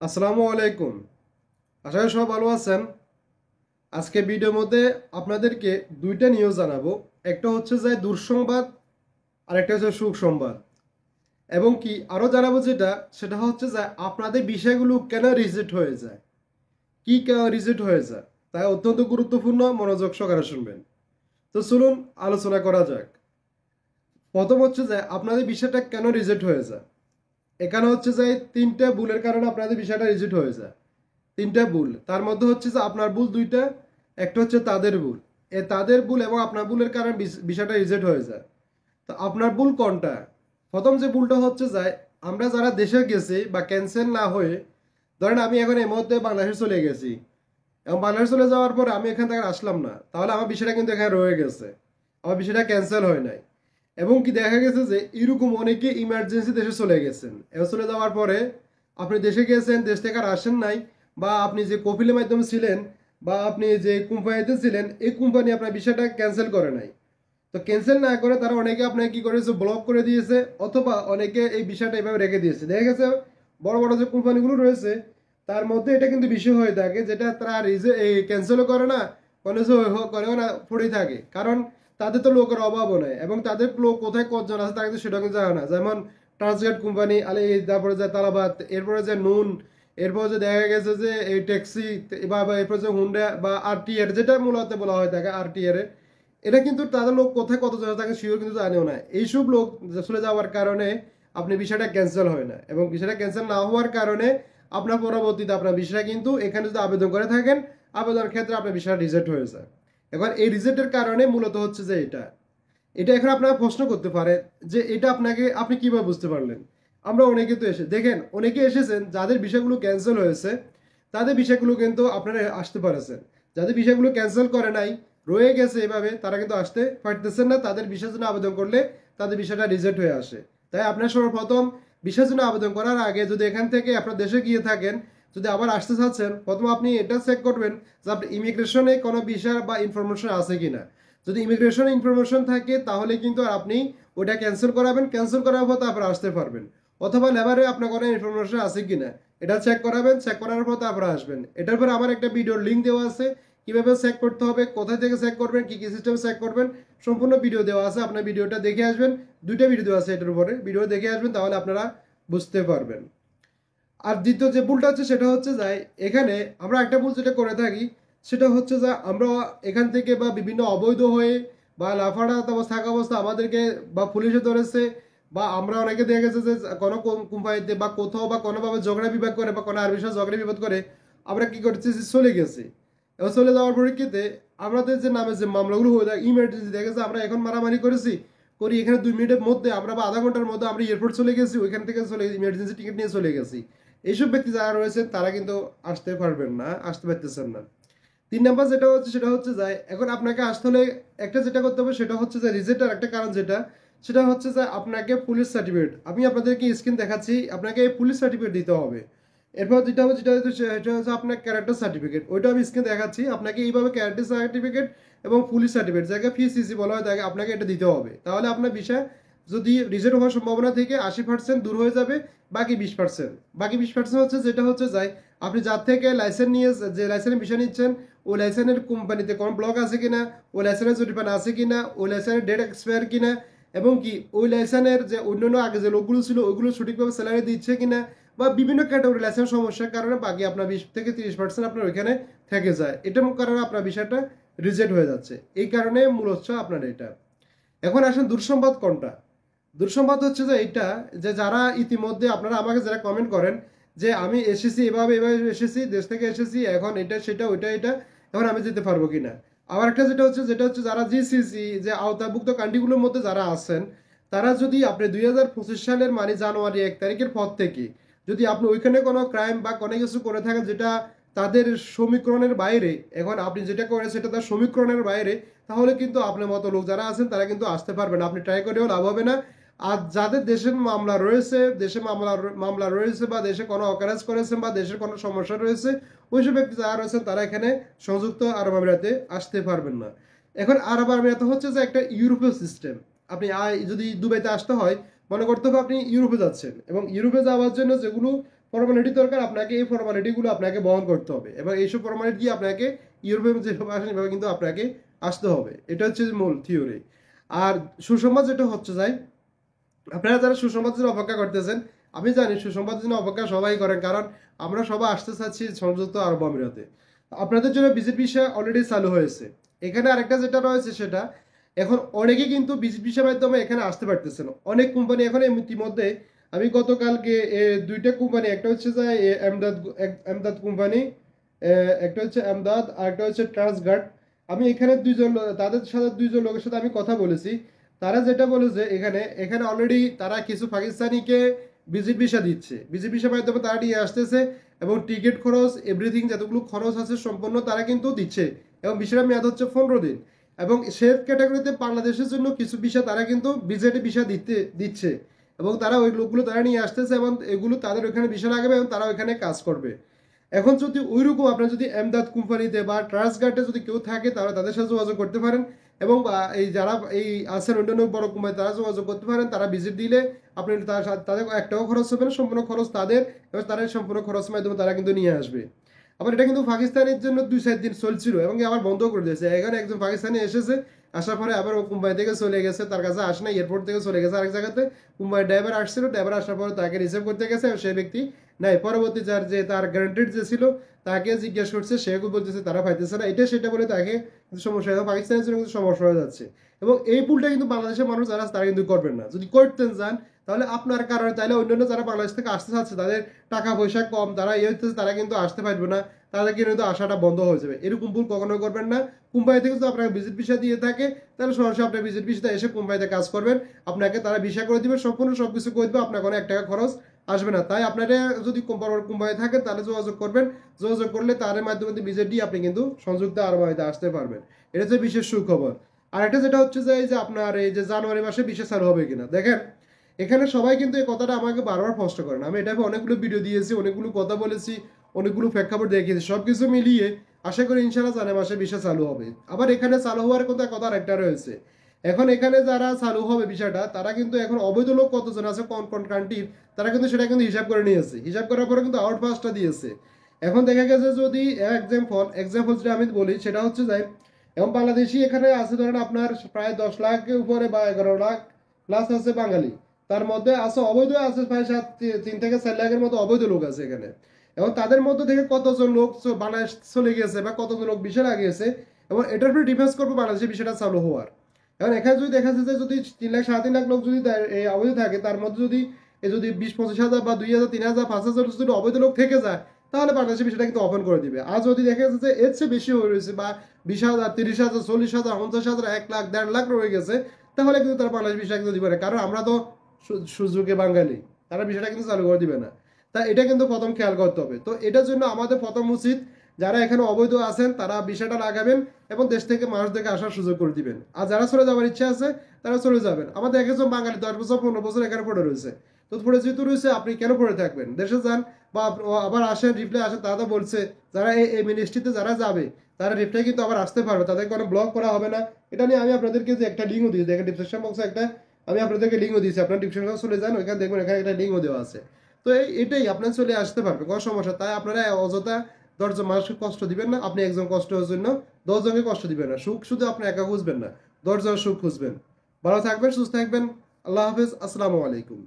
আসসালামু আলাইকুম। আশা করি সবাই ভালো আছেন। আজকে ভিডিওর মধ্যে আপনাদেরকে দুইটা নিউজ জানাবো। একটা হচ্ছে যে দুঃসংবাদ আর একটা হচ্ছে সুসংবাদ। এবং কি আরো জানাবো সেটা হচ্ছে যে আপনাদের বিষয়গুলো কেন রিজেক্ট হয়ে যায়, কি কেন রিজেক্ট হয়ে যায়, তাই অত্যন্ত গুরুত্বপূর্ণ, মনোযোগ সহকারে শুনবেন। তো চলুন আলোচনা করা যাক। প্রথম হচ্ছে যে আপনাদের বিষয়টা কেন রিজেক্ট হয়ে যায়। এখানে হচ্ছে যে তিনটা ভুলের কারণে আপনাদের বিষয়টা রিজেক্ট হয়ে যায়। তিনটা ভুল, তার মধ্যে হচ্ছে যে আপনার ভুল দুইটা, একটা হচ্ছে তাদের ভুল। তাদের ভুল এবং আপনার ভুলের কারণে বিষয়টা রিজেক্ট হয়ে যায়। তো আপনার ভুল কোনটা? প্রথম যে ভুলটা হচ্ছে যায়, আমরা যারা দেশে গেছি বা ক্যান্সেল না হয়ে, ধরেন আমি এখন এই মুহূর্তে বাংলাদেশে চলে গেছি এবং বাংলাদেশ চলে যাওয়ার পর আমি এখান থেকে আসলাম না, তাহলে আমার বিষয়টা কিন্তু এখানে রয়ে গেছে, আমার বিষয়টা ক্যান্সেল হয় নাই। এবং কি দেখা গেছে যে এরকম অনেকে ইমার্জেন্সি দেশে চলে গেছেন, এবং চলে যাওয়ার পরে আপনি দেশে গেছেন, দেশ থেকে আর আসেন নাই, বা আপনি যে কপিলের মাধ্যমে ছিলেন বা আপনি যে কোম্পানিতে ছিলেন, এই কোম্পানি আপনার বিষয়টা ক্যান্সেল করে নাই। তো ক্যান্সেল না করে তারা অনেকে আপনাকে কি করেছে, ব্লক করে দিয়েছে, অথবা অনেকে এই বিষয়টা এভাবে রেখে দিয়েছে। দেখা গেছে বড় বড় যে কোম্পানিগুলো রয়েছে তার মধ্যে এটা কিন্তু বিষয় হয়ে থাকে, যেটা তারা এই ক্যান্সেলও করে না, কোনো কিছু করেও না, পড়েই থাকে। কারণ তাদের তো লোকের অভাবও নেই, এবং তাদের লোক কোথায় কতজন আছে তারা কিন্তু সেটা কিন্তু জানে না। যেমন ট্রান্সগেট কোম্পানি, আলে তারপরে যে তালাবাদ, এরপরে যে নুন, এরপরে যে দেখা গেছে যে এই ট্যাক্সি, বা এরপরে যে হুন্ডা বা আরটিআর, যেটা মূলত বলা হয় থাকে আরটিআর, এটা কিন্তু তাদের লোক কোথায় কত জন থাকে শিওর কিন্তু জানেও না। এইসব লোক চলে যাওয়ার কারণে আপনি বিষয়টা ক্যান্সেল হয় না, এবং বিষয়টা ক্যান্সেল না হওয়ার কারণে আপনার পরবর্তীতে আপনার বিষয়টা কিন্তু এখানে যদি আবেদন করে থাকেন, আবেদনের ক্ষেত্রে আপনার বিষয়টা রিজেক্ট হয়ে যায়। এখন এই রিজেক্টের কারণে মূলত হচ্ছে যে এটা এটা এখন আপনারা প্রশ্ন করতে পারেন যে এটা আপনি কিভাবে বুঝতে পারলেন। আমরা অনেকে তো দেখেন, অনেকে এসেছেন যাদের বিষয়গুলো ক্যান্সেল হয়েছে, তাদের বিষয়গুলো কিন্তু আপনারা আসতে পারেছেন। যাদের বিষয়গুলো ক্যান্সেল করে নাই, রয়ে গেছে এভাবে, তারা কিন্তু আসতে পারতেছেন না। তাদের বিষয়ের জন্য আবেদন করলে তাদের বিষয়টা রিজেক্ট হয়ে আসে। তাই আপনার সর্বপ্রথম বিষয়ের জন্য আবেদন করার আগে, যদি এখান থেকে আপনার দেশে গিয়ে থাকেন, যদি আবার আসতে চাচ্ছেন, প্রথম আপনি এটা চেক করবেন যে আপনার ইমিগ্রেশনে কোনো বিষয় বা ইনফরমেশন আছে কিনা। যদি ইমিগ্রেশন ইনফরমেশন থাকে তাহলে কিন্তু আপনি ওটা ক্যান্সেল করাবেন, ক্যান্সেল করার পর তারপর আসতে পারবেন। অথবা লেবারে আপনার কোনো ইনফরমেশন আছে কিনা এটা চেক করাবেন, চেক করার পর তারপর আসবেন। এটার পর আমার একটা ভিডিওর লিঙ্ক দেওয়া আছে, কিভাবে চেক করতে হবে, কোথা থেকে চেক করবেন, কি কি সিস্টেম চেক করবেন, সম্পূর্ণ ভিডিও দেওয়া আছে। আপনার ভিডিওটা দেখে আসবেন, দুইটা ভিডিও দেওয়া আছে এটার উপরে, ভিডিও দেখে আসবেন, তাহলে আপনারা বুঝতে পারবেন। আর দ্বিতীয় যে ভুলটা হচ্ছে সেটা হচ্ছে যে এখানে আমরা একটা ভুল যেটা করে থাকি, সেটা হচ্ছে যে আমরা এখান থেকে বা বিভিন্ন অবৈধ হয়ে বা লাফাড়া থাকা অবস্থা আমাদেরকে বা পুলিশে ধরেছে, বা আমরা অনেকে দেখে গেছে যে কোনো কোম্পানিতে বা কোথাও বা কোনোভাবে ঝগড়া বিবাদ করে বা কোনো আর্মির সাথে ঝগড়া বিবাদ করে আমরা কি করছি, যে চলে গেছি। এবং চলে যাওয়ার পরিপ্রেক্ষিতে আমাদের যে নামে যে মামলাগুলো হয়ে যায়, ইমার্জেন্সি দেখেছে আমরা এখন মারামারি করি এখানে 2 মিনিটের মধ্যে আমরা বা আধা ঘন্টার মধ্যে আমরা এয়ারপোর্ট চলে গেছি, ওইখান থেকে চলে ইমার্জেন্সি টিকিট নিয়ে চলে গেছি। এইসব ব্যক্তি যারা রয়েছে তারা কিন্তু আসতে পারবেন না, আসতে পারতেছেন না। 3 নাম্বার সেটা হচ্ছে যে এখন আপনাকে আসতে হলে একটা যেটা করতে হবে সেটা হচ্ছে যে রিজেক্টের একটা কারণ সেটা হচ্ছে যে আপনাকে পুলিশ সার্টিফিকেট, আমি আপনাদেরকে স্ক্রিন দেখাচ্ছি, আপনাকে এই পুলিশ সার্টিফিকেট দিতে হবে। এরপর যেটা হবে সেটা হচ্ছে আপনার ক্যারেক্টার সার্টিফিকেট, ওইটা আমি স্ক্রিন দেখাচ্ছি। আপনাকে এইভাবে ক্যারেক্টার সার্টিফিকেট এবং পুলিশ সার্টিফিকেট, যাকে পিসিসি বলা হয়, তাকে আপনাকে এটা দিতে হবে। তাহলে আপনার বিষয় যদি রিজেক্ট হওয়ার সম্ভাবনা থেকে 80% দূর হয়ে যাবে। বাকি 20% হচ্ছে যেটা হচ্ছে যাই, আপনি যার থেকে লাইসেন্স নিয়ে, যে লাইসেন্সের বিষয় নিচ্ছেন, ওই লাইসেন্সের কোম্পানিতে কোন ব্লক আছে কিনা, ওই লাইসেন্সের জরিমানা আছে কিনা, ওই লাইসেন্সের ডেট এক্সপায়ার কিনা, এবং কি ওই লাইসেন্সের যে অন্যান্য আগে যে লোকগুলো ছিল ওইগুলো সঠিকভাবে স্যালারি দিচ্ছে কিনা, বা বিভিন্ন ক্যাটাগরি লাইসেন্স সমস্যার কারণে বাকি আপনার 20 থেকে 30% আপনার ওইখানে থেকে যায়। এটার কারণে আপনার বিষয়টা রিজেক্ট হয়ে যাচ্ছে। এই কারণে মূল হচ্ছে আপনার এটা। এখন আসেন দুঃসংবাদ কোনটা। দুঃসংবাদ হচ্ছে যে এটা, যে যারা ইতিমধ্যে আপনারা আমাকে যারা কমেন্ট করেন যে আমি এসেছি এভাবে এভাবে এসেছি, দেশ থেকে এসেছি, এখন এটা সেটা ওইটা এটা, এখন আমি যেতে পারবো কিনা। আবার একটা যেটা হচ্ছে যারা জিসিসি যে আওতাভুক্ত কান্ট্রিগুলোর মধ্যে যারা আছেন, তারা যদি আপনি 2025 সালের মানে জানুয়ারি 1 তারিখের পর থেকে যদি আপনি ওইখানে কোনো ক্রাইম বা কোনো কিছু করে থাকেন যেটা তাদের সমীকরণের বাইরে, এখন আপনি যেটা করেন সেটা তার সমীকরণের বাইরে, তাহলে কিন্তু আপনার মতো লোক যারা আছেন তারা কিন্তু আসতে পারবে না, আপনি ট্রাই করেও লাভ হবে না। আর যাদের দেশের মামলা রয়েছে, দেশে মামলা রয়েছে, বা দেশে কোনো অকারেজ করেছেন, বা দেশের কোনো সমস্যা রয়েছে, ওইসব ব্যক্তি যারা রয়েছেন তারা এখানে সংযুক্ত আরব আমিরাতে আসতে পারবেন না। এখন আরব আমিরাতে হচ্ছে যে একটা ইউরোপীয় সিস্টেম। আপনি যদি দুবাইতে আসতে হয়, মনে করতে হবে আপনি ইউরোপে যাচ্ছেন, এবং ইউরোপে যাওয়ার জন্য যেগুলো ফর্মালিটি দরকার, আপনাকে এই ফর্মালিটিগুলো আপনাকে বহন করতে হবে এবং এইসব ফর্মালিটি দিয়ে আপনাকে ইউরোপে যেভাবে আসেন এভাবে কিন্তু আপনাকে আসতে হবে। এটা হচ্ছে মূল থিওরি। আর সুসংবাদ যেটা হচ্ছে যাই, আপনারা যারা সুসংবাদের জন্য অপেক্ষা করতেছেন, আমি জানি সুসংবাদের জন্য অপেক্ষা সবাই করেন, কারণ আমরা সবাই আসতে চাচ্ছি সংযুক্ত আরব আমিরাতে। আপনাদের জন্য ভিজিট ভিসা অলরেডি চালু হয়েছে। এখানে আরেকটা যেটা রয়েছে সেটা, এখন অনেকে কিন্তু ভিজিট ভিসার মাধ্যমে এখানে আসতে পারতেছেন। অনেক কোম্পানি এখন ইতিমধ্যে, আমি গতকালকে দুইটা কোম্পানি, একটা হচ্ছে যে এমদাদ কোম্পানি, একটা হচ্ছে এমদাদ আর একটা হচ্ছে ট্রান্সগার্ড, আমি এখানে তাদের সাথে দুইজন লোকের সাথে আমি কথা বলেছি। তারা যেটা বলে যে এখানে এখানে অলরেডি তারা কিছু পাকিস্তানিকে ভিজিট ভিসা দিচ্ছে, ভিজিট ভিসার মাধ্যমে তারা নিয়ে আসতেছে এবং টিকিট খরচ এভরিথিং যতগুলো খরচ আছে সম্পূর্ণ তারা কিন্তু দিচ্ছে এবং ভিসার মেয়াদ হচ্ছে 15 দিন। এবং সেফ ক্যাটাগরিতে বাংলাদেশের জন্য কিছু ভিসা তারা কিন্তু ভিজিট ভিসা দিচ্ছে এবং তারা ওই লোকগুলো তারা নিয়ে আসতেছে এবং এগুলো তাদের ওইখানে ভিসা লাগাবে এবং তারা ওইখানে কাজ করবে। এখন যদি ওইরকম আপনার যদি এমদাদ কোম্পানিতে বা ট্রান্সগার্ডে যদি কেউ থাকে তাহলে তাদের সাথে যোগাযোগ করতে পারেন এবং এই যারা এই আছেন অন্যান্য বড় কোম্পানি তারা যোগাযোগ করতে পারেন। তারা ভিজিট দিলে আপনি তাদের একটাও খরচ হবে না, সম্পূর্ণ খরচ তাদের এবং তারা সম্পূর্ণ খরচের মাধ্যমে তারা কিন্তু নিয়ে আসবে। আবার এটা কিন্তু পাকিস্তানের জন্য 2-4 দিন চলছিল এবং আবার বন্ধ করে দিয়েছে। এখানে একজন পাকিস্তানি এসেছে, আসার পরে আবার ও মুম্বাই থেকে চলে গেছে, তার কাছে আসে না, এয়ারপোর্ট থেকে চলে গেছে আরেক জায়গাতে। মুম্বাই ড্রাইভার আসছিল, ড্রাইভার আসার পরে তাকে রিসিভ করতে গেছে এবং সেই ব্যক্তি নাই, পরবর্তী তার গ্যারান্টেড যে ছিল তাকে জিজ্ঞেস করছে, সে বলতেছে তারা পাইতেছে না, এটা সেটা বলে তাকে কিন্তু সমস্যা হয়, পাকিস্তানের জন্য কিন্তু সমস্যা হয়ে যাচ্ছে। এবং এই ভুলটা কিন্তু বাংলাদেশের মানুষ যারা তারা কিন্তু করবেন না। যদি করতেন যান তাহলে আপনার কারণে, তাহলে অন্যান্য যারা বাংলাদেশ থেকে আসতে চাচ্ছে তাদের টাকা পয়সা কম, তারা হচ্ছে তারা কিন্তু আসতে পারবে না, তাদেরকে কিন্তু আসাটা বন্ধ হয়ে যাবে। এরকম ভুল কখনো করবেন না। মুম্বাই থেকে যদি আপনাকে ভিজিট ভিসা দিয়ে থাকে তাহলে সরাসরি আপনার ভিজিট ভিসাতে এসে মুম্বাইতে কাজ করবেন, আপনাকে তারা ভিসা করে দিবে, সম্পূর্ণ সবকিছু করে দিবে, আপনার কোনো 1 টাকা খরচ আসবে না। তাই আপনারা যদি মুম্বাই থাকেন তাহলে যোগাযোগ করবেন, যোগাযোগ করলে তার মাধ্যমে ভিজিট দিয়ে আপনি কিন্তু সংযুক্ত আরব আমিরাতে আসতে পারবেন। এটা হচ্ছে বিশেষ সুখবর। আর একটা যেটা হচ্ছে যে আপনার এই যে জানুয়ারি মাসে ভিসা চালু হবে কিনা, দেখেন এখানে সবাই কিন্তু এই কথাটা আমাকে বারবার প্রশ্ন করেন। আমি এটা অনেকগুলো ভিডিও দিয়েছি, অনেকগুলো কথা বলেছি, অনেকগুলো প্রেক্ষাপট দেখিয়েছি, সবকিছু মিলিয়ে আশা করি ইনশাআল্লাহ জানুয়ারি মাসে ভিসা চালু হবে। আবার এখানে চালু হওয়ার কথা আরেকটা রয়েছে। এখন এখানে যারা চালু হবে বিষয়টা, তারা কিন্তু এখন অবৈধ লোক কতজন আছে কোন কোন কান্ট্রির, তারা কিন্তু সেটা কিন্তু হিসাব করে নিয়েছে, হিসাব করার পরে কিন্তু আউট পাসটা দিয়েছে। এখন দেখা গেছে যদি এক্সাম্পল যেটা আমি বলি সেটা হচ্ছে যে, এবং বাংলাদেশি এখানে আছে ধরেন আপনার প্রায় 10 লাখের উপরে বা 11 লাখ প্লাস আছে বাঙালি, তার মধ্যে আছে অবৈধ আছে প্রায় 3 থেকে 4 লাখের মতো অবৈধ লোক আছে এখানে। এবং তাদের মধ্যে থেকে কতজন লোক বাংলাদেশ চলে গেছে বা কতজন লোক ভিসা লাগিয়েছে এবং এটার উপরে ডিফেন্স করবো বাংলাদেশের বিষয়টা চালু হওয়ার। এখন এখানে যদি দেখা যাচ্ছে যদি 3 লাখ 3.5 লাখ লোক যদি এই অবৈধ থাকে, তার মধ্যে যদি 20-25 হাজার বা 2,000 3,000 5,000 যদি অবৈধ লোক থেকে যায় তাহলে বাংলাদেশের বিষয়টা কিন্তু ওপেন করে দিবে। আর যদি দেখা যাচ্ছে এর চেয়ে বেশি হয়ে রয়েছে বা 20,000 30,000 40,000 50,000 1 লাখ 1.5 লাখ রয়ে গেছে, তাহলে কিন্তু তারা বাংলাদেশ বিষয় কিন্তু দিবে না, কারণ আমরা তো সুযোগে বাঙালি, তারা বিষয়টা কিন্তু চালু করে দিবে না। তা এটা কিন্তু প্রথম খেয়াল করতে হবে। তো এটার জন্য আমাদের প্রথম উচিত যারা এখানে অবৈধ আছেন তারা বিষয়টা লাগাবেন এবং দেশ থেকে মানুষদেরকে আসার সুযোগ করে দিবেন। আর যারা চলে যাওয়ার ইচ্ছা আছে তারা চলে যাবেন। আমাদের একজন বাঙালি 10 বছর 15 বছর এখানে পড়ে রয়েছে, তো পড়ে যেহেতু রয়েছে আপনি কেন পড়ে থাকবেন, দেশে যান বা আবার আসেন, রিপ্লাই আসেন। তারা বলছে যারা এই মিনিস্ট্রিতে যারা যাবে তারা রিপ্লাই কিন্তু আবার আসতে পারবে, তাদেরকে কোনো ব্লক করা হবে না। এটা নিয়ে আমি আপনাদেরকে যে একটা লিঙ্কও দিয়েছি, দেখেন ডিসক্রিপশন বক্সে একটা আমি আপনাদেরকে লিঙ্কও দিয়েছি, আপনার ডিসক্রিপশনে চলে যান, ওইখানে দেখবেন এখানে একটা লিঙ্কও দেওয়া আছে। তো এটাই আপনার চলে আসতে পারবে, কোনো সমস্যা। তাই আপনারা অযথা 10 জন মানুষকে কষ্ট দিবেন না, আপনি একজন কষ্টের জন্য 10 জনকে কষ্ট দিবেন না। সুখ শুধু আপনি একা খুঁজবেন না, 10 জন সুখ খুঁজবেন। ভালো থাকবেন, সুস্থ থাকবেন। আল্লাহ হাফেজ, আসসালামু আলাইকুম।